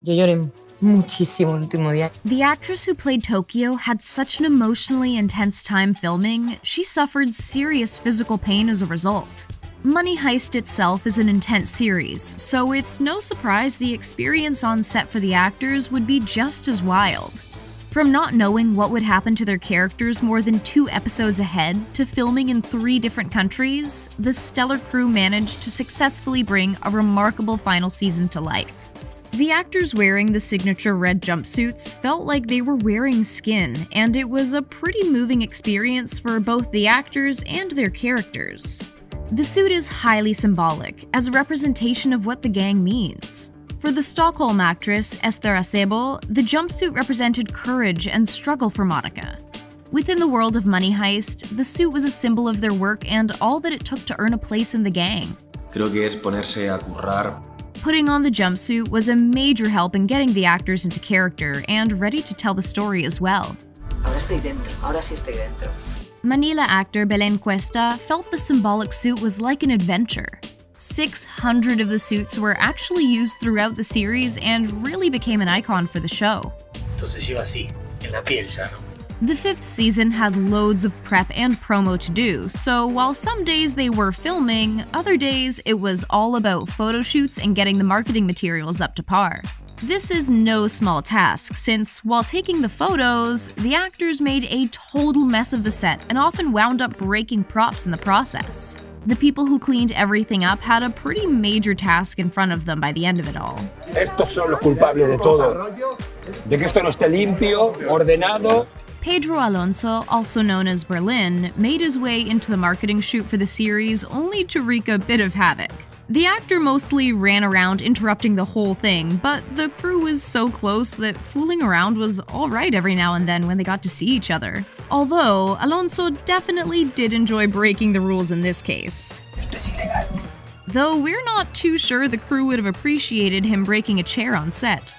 Yo lloré muchísimo el último día. The actress who played Tokyo had such an emotionally intense time filming, she suffered serious physical pain as a result. Money Heist itself is an intense series, so it's no surprise the experience on set for the actors would be just as wild. From not knowing what would happen to their characters more than 2 episodes ahead to filming in 3 different countries, the stellar crew managed to successfully bring a remarkable final season to life. The actors wearing the signature red jumpsuits felt like they were wearing skin, and it was a pretty moving experience for both the actors and their characters. The suit is highly symbolic, as a representation of what the gang means. For the Stockholm actress Esther Acebo, the jumpsuit represented courage and struggle for Monica. Within the world of Money Heist, the suit was a symbol of their work and all that it took to earn a place in the gang. Creo que es ponerse a currar. Putting on the jumpsuit was a major help in getting the actors into character and ready to tell the story as well. Ahora estoy dentro, ahora sí estoy dentro. Manila actor Belén Cuesta felt the symbolic suit was like an adventure. 600 of the suits were actually used throughout the series and really became an icon for the show. Entonces iba así, en la piel ya, ¿no? The 5th season had loads of prep and promo to do, so while some days they were filming, other days it was all about photo shoots and getting the marketing materials up to par. This is no small task, since while taking the photos, the actors made a total mess of the set and often wound up breaking props in the process. The people who cleaned everything up had a pretty major task in front of them by the end of it all. Estos son los culpables de todo. De que esto no esté limpio, ordenado. Pedro Alonso, also known as Berlin, made his way into the marketing shoot for the series only to wreak a bit of havoc. The actor mostly ran around interrupting the whole thing, but the crew was so close that fooling around was alright every now and then when they got to see each other. Although, Alonso definitely did enjoy breaking the rules in this case. Though we're not too sure the crew would have appreciated him breaking a chair on set.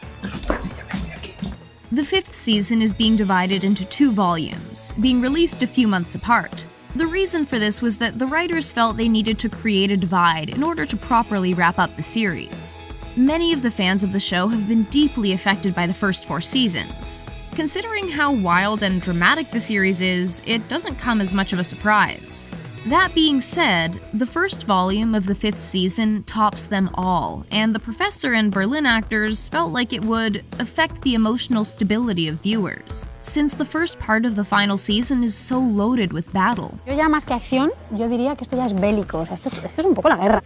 The 5th season is being divided into 2 volumes, being released a few months apart. The reason for this was that the writers felt they needed to create a divide in order to properly wrap up the series. Many of the fans of the show have been deeply affected by the first 4 seasons. Considering how wild and dramatic the series is, it doesn't come as much of a surprise. That being said, the first volume of the 5th season tops them all, and the professor and Berlin actors felt like it would affect the emotional stability of viewers, since the first part of the final season is so loaded with battle. Yo ya más que acción, yo diría que esto ya es bélico, o sea, esto es un poco la guerra.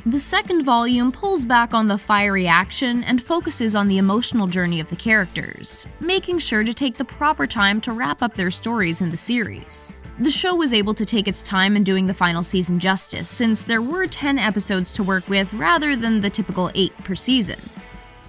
The second volume pulls back on the fiery action and focuses on the emotional journey of the characters, making sure to take the proper time to wrap up their stories in the series. The show was able to take its time in doing the final season justice, since there were 10 episodes to work with rather than the typical 8 per season.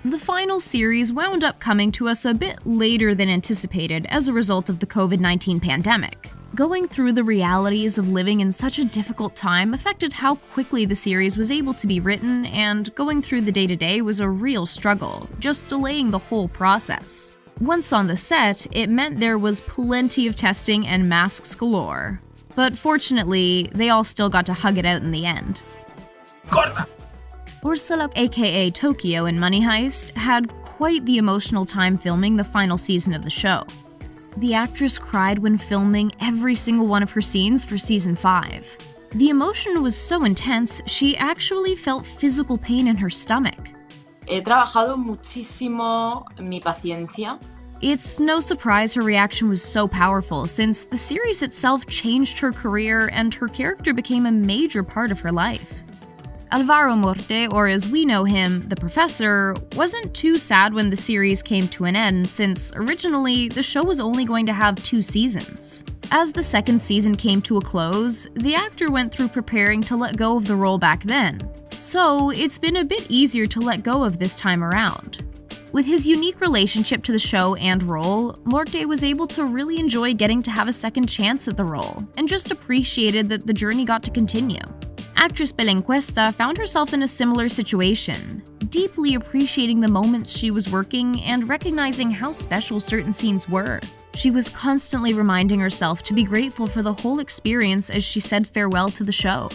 The final series wound up coming to us a bit later than anticipated as a result of the COVID-19 pandemic. Going through the realities of living in such a difficult time affected how quickly the series was able to be written, and going through the day-to-day was a real struggle, just delaying the whole process. Once on the set, it meant there was plenty of testing and masks galore. But fortunately, they all still got to hug it out in the end. ¡Corta! Ursula, aka Tokyo in Money Heist, had quite the emotional time filming the final season of the show. The actress cried when filming every single one of her scenes for season 5. The emotion was so intense, she actually felt physical pain in her stomach. He trabajado muchísimo mi paciencia. It's no surprise her reaction was so powerful, since the series itself changed her career and her character became a major part of her life. Alvaro Morte, or as we know him, the Professor, wasn't too sad when the series came to an end, since originally the show was only going to have 2 seasons. As the second season came to a close, the actor went through preparing to let go of the role back then. So it's been a bit easier to let go of this time around. With his unique relationship to the show and role, Morte was able to really enjoy getting to have a second chance at the role, and just appreciated that the journey got to continue. Actress Belén Cuesta found herself in a similar situation, deeply appreciating the moments she was working and recognizing how special certain scenes were. She was constantly reminding herself to be grateful for the whole experience as she said farewell to the show.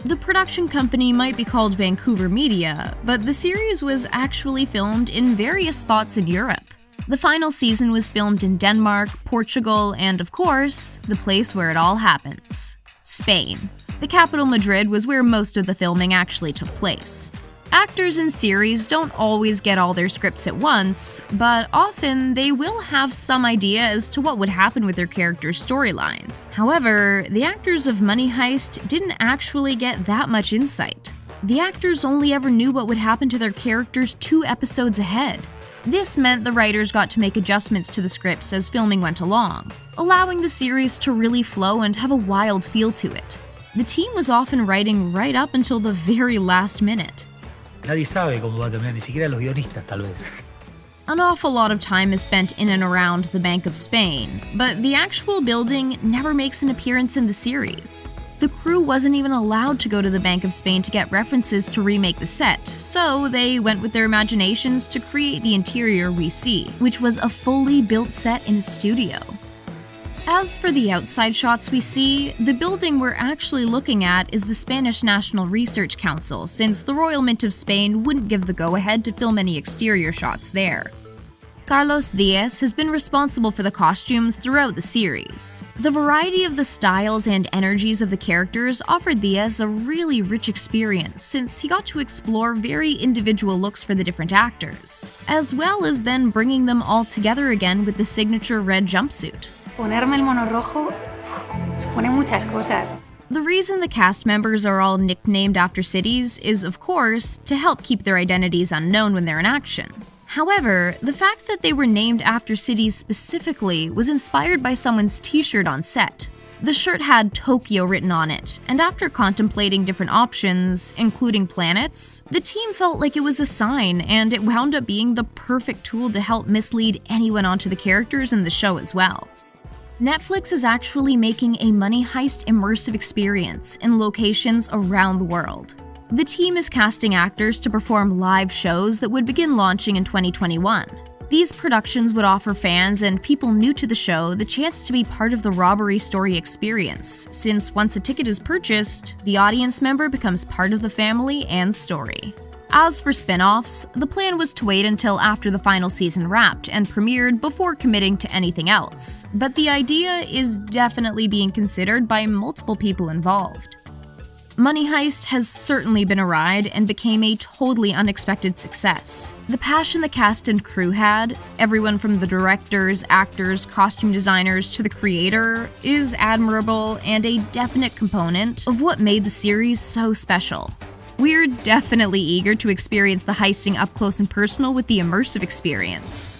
The production company might be called Vancouver Media, but the series was actually filmed in various spots in Europe. The final season was filmed in Denmark, Portugal, and of course, the place where it all happens, Spain. The capital Madrid was where most of the filming actually took place. Actors in series don't always get all their scripts at once, but often they will have some idea as to what would happen with their character's storyline. However, the actors of Money Heist didn't actually get that much insight. The actors only ever knew what would happen to their characters 2 episodes ahead. This meant the writers got to make adjustments to the scripts as filming went along, allowing the series to really flow and have a wild feel to it. The team was often writing right up until the very last minute. Nadie sabe cómo va a terminar, ni siquiera los guionistas tal vez. An awful lot of time is spent in and around the Bank of Spain, but the actual building never makes an appearance in the series. The crew wasn't even allowed to go to the Bank of Spain to get references to remake the set, so they went with their imaginations to create the interior we see, which was a fully built set in a studio. As for the outside shots we see, the building we're actually looking at is the Spanish National Research Council, since the Royal Mint of Spain wouldn't give the go-ahead to film any exterior shots there. Carlos Diaz has been responsible for the costumes throughout the series. The variety of the styles and energies of the characters offered Diaz a really rich experience, since he got to explore very individual looks for the different actors, as well as then bringing them all together again with the signature red jumpsuit. Ponerme el mono rojo supone muchas cosas. The reason the cast members are all nicknamed after cities is, of course, to help keep their identities unknown when they're in action. However, the fact that they were named after cities specifically was inspired by someone's t-shirt on set. The shirt had Tokyo written on it, and after contemplating different options, including planets, the team felt like it was a sign, and it wound up being the perfect tool to help mislead anyone onto the characters in the show as well. Netflix is actually making a Money Heist immersive experience in locations around the world. The team is casting actors to perform live shows that would begin launching in 2021. These productions would offer fans and people new to the show the chance to be part of the robbery story experience, since once a ticket is purchased, the audience member becomes part of the family and story. As for spin-offs, the plan was to wait until after the final season wrapped and premiered before committing to anything else, but the idea is definitely being considered by multiple people involved. Money Heist has certainly been a ride and became a totally unexpected success. The passion the cast and crew had, everyone from the directors, actors, costume designers to the creator, is admirable and a definite component of what made the series so special. We're definitely eager to experience the heisting up close and personal with the immersive experience.